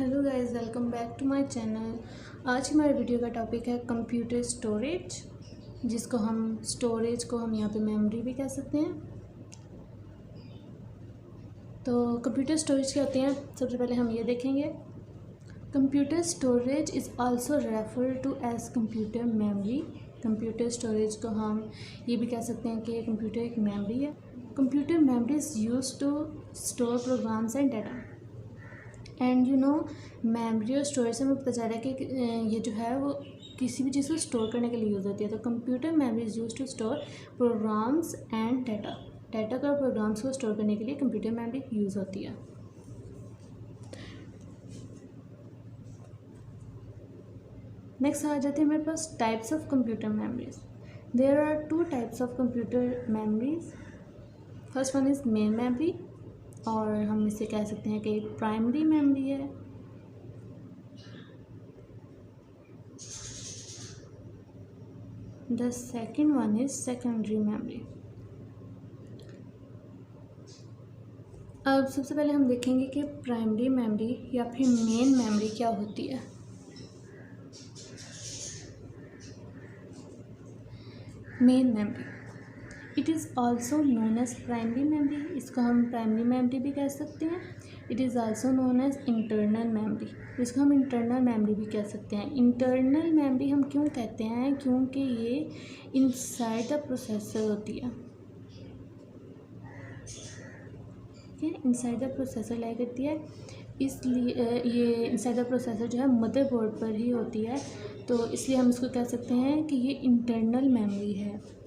Hello guys, welcome back to my channel. आज की हमारे वीडियो का टॉपिक है कंप्यूटर स्टोरेज, जिसको हम स्टोरेज को हम यहाँ पे मेमोरी भी कह सकते हैं। तो कंप्यूटर स्टोरेज क्या होते हैं, सबसे पहले हम ये देखेंगे। Computer storage is also refer to as computer memory. Computer storage को हम ये भी कह सकते हैं कि कंप्यूटर एक मेमोरी है। Computer memory is use to store programs and data. And memory और स्टोरेज से हमें पता चल रहा है कि ये जो है वो किसी भी चीज़ को स्टोर करने के लिए यूज़ होती है। तो computer memory is use to store programs and data का प्रोग्राम्स को स्टोर करने के लिए कंप्यूटर मेमोरी यूज़ होती है। नेक्स्ट आ जाते हैं हमारे पास types of computer memories. There are two types of computer memories. First one is main memory, और हम इसे कह सकते हैं कि प्राइमरी मेमोरी है। The second one is secondary memory. अब सबसे पहले हम देखेंगे कि प्राइमरी मेमोरी या फिर मेन मेमोरी क्या होती है। Main memory, it is also known as primary memory. इसको हम प्राइमरी मेमोरी भी कह सकते हैं। It is also known as internal memory. इसको हम इंटरनल मेमोरी भी कह सकते हैं। इंटरनल मेमोरी हम क्यों कहते हैं, क्योंकि ये इनसाइड द प्रोसेसर होती है। ठीक है, इनसाइड द प्रोसेसर लाई करती है, इसलिए ये इनसाइड द प्रोसेसर जो है मदरबोर्ड पर ही होती है, तो इसलिए हम इसको कह सकते हैं कि ये इंटरनल मेमोरी है।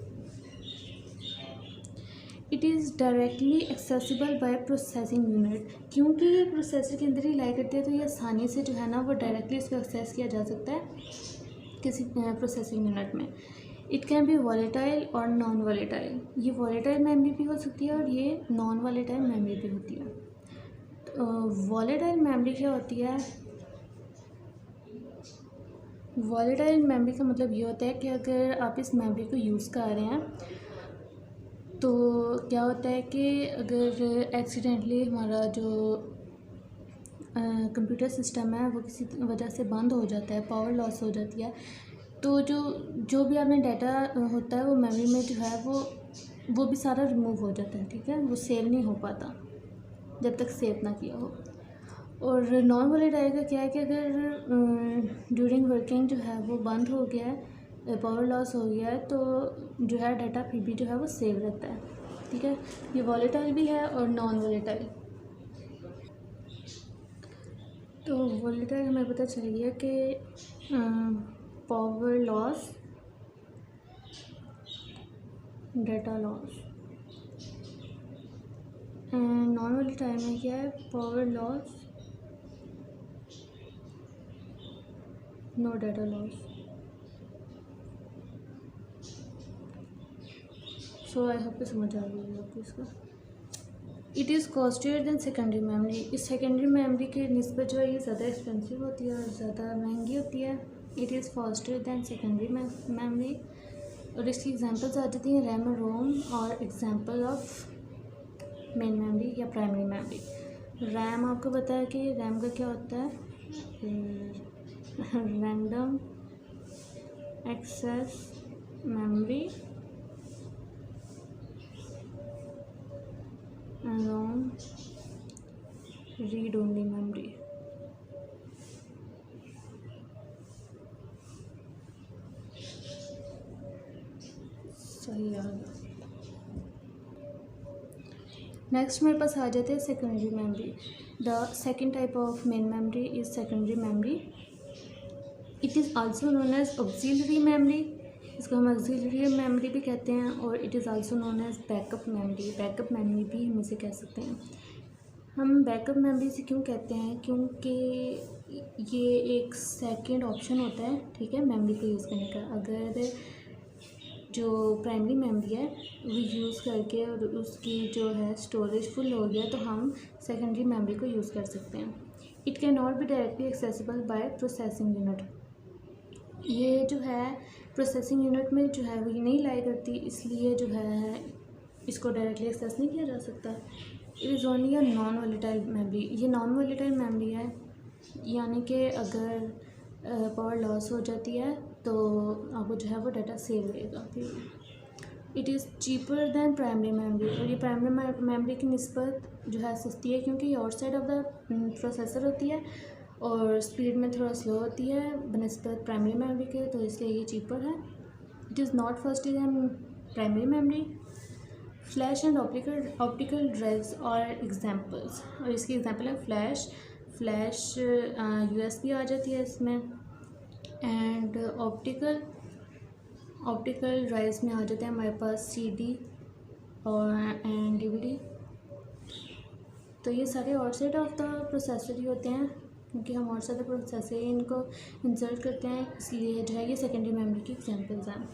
It is directly accessible bye processing unit. क्योंकि ये प्रोसेसर के अंदर ही लाई करती है, तो ये आसानी से जो है ना वो डायरेक्टली इसको एक्सेस किया जा सकता है किसी प्रोसेसिंग यूनिट में। इट कैन बी वॉलेटाइल और नॉन वॉलेटाइल। ये वॉलेटाइल मेमोरी भी हो सकती है और ये नॉन वॉलेटाइल मेमोरी भी होती है। तो वॉलेटाइल मेमोरी क्या होती है? वॉलेटाइल मेमोरी का मतलब ये होता है कि अगर आप इस मेमोरी को यूज़ कर रहे हैं तो क्या होता है कि अगर एक्सीडेंटली हमारा जो कंप्यूटर सिस्टम है वो किसी वजह से बंद हो जाता है, पावर लॉस हो जाती है, तो जो भी आपने डाटा होता है वो मेमोरी में जो है वो भी सारा रिमूव हो जाता है। ठीक है, वो सेव नहीं हो पाता जब तक सेव ना किया हो। और नॉन वॉलेटाइल का क्या है कि अगर ड्यूरिंग वर्किंग जो है वो बंद हो गया है, पावर लॉस हो गया है, तो जो है डाटा फिर भी जो है वो सेव रहता है। ठीक है, ये वॉलेटाइल भी है और नॉन वॉलेटाइल। तो वॉलेटाइल हमें पता चल गया कि power loss, data loss. Non volatile में क्या है? Power loss, no data loss. So I hope समझ आ गई है आपको इसका। It is costlier than secondary memory. इस सेकेंडरी मेमोरी की निस्बत जो है ये ज़्यादा एक्सपेंसिव होती है और ज़्यादा महंगी होती है। It is faster than secondary memory. और इसकी एग्जांपल्स आ जाती हैं रैम और रोम, और एग्जांपल ऑफ मेन मेमोरी या प्राइमरी मेमोरी। रैम आपको पता है कि रैम का क्या होता है? Random access memory. ROM read only memory. सही आ गया। नेक्स्ट मेरे पास आ जाते हैं secondary memory. The second type of main memory is secondary memory. It is also known as auxiliary memory. इसको हम ऑक्सिलरी मेमोरी भी कहते हैं, और it is also known as backup memory. Backup memory भी हम इसे कह सकते हैं। हम बैकअप मेमोरी से क्यों कहते हैं? क्योंकि ये एक सेकंड ऑप्शन होता है, ठीक है, मेमोरी को यूज़ करने का। अगर जो प्राइमरी मेमोरी है वो यूज़ करके और उसकी जो है स्टोरेज फुल हो गया, तो हम सेकेंडरी मेमोरी को यूज़ कर सकते हैं। It can not be directly accessible bye processing unit. ये जो है प्रोसेसिंग यूनिट में जो है वो ये नहीं लाई करती, इसलिए जो है इसको डायरेक्टली एक्सेस नहीं किया जा सकता। It is only a non volatile memory. ये नॉन वॉलेटाइल मेमोरी है, यानी कि अगर पावर लॉस हो जाती है तो आपको जो है वो डाटा सेव रहेगा। It is cheaper then primary memory, और ये प्राइमरी मेमोरी की निस्बत जो है सस्ती है, क्योंकि ये आउटसाइड ऑफ द प्रोसेसर होती है और स्पीड में थोड़ा स्लो होती है बनस्बत प्राइमरी मेमोरी के, तो इसलिए ये चीपर है। It is not faster than primary memory. Flash and optical drives और एग्जांपल्स, और इसकी एग्जांपल है फ्लैश USB आ जाती है इसमें, एंड ऑप्टिकल ड्राइव्स में आ जाते हैं हमारे पास CD और एंड DVD। तो ये सारे आउटसाइड ऑफ द प्रोसेसर ही होते हैं, क्योंकि हम आउटसाइड द प्रोसेसर ही इनको इंसर्ट करते हैं, इसलिए जो है ये सेकेंडरी मेमोरी की एग्जांपल्स हैं।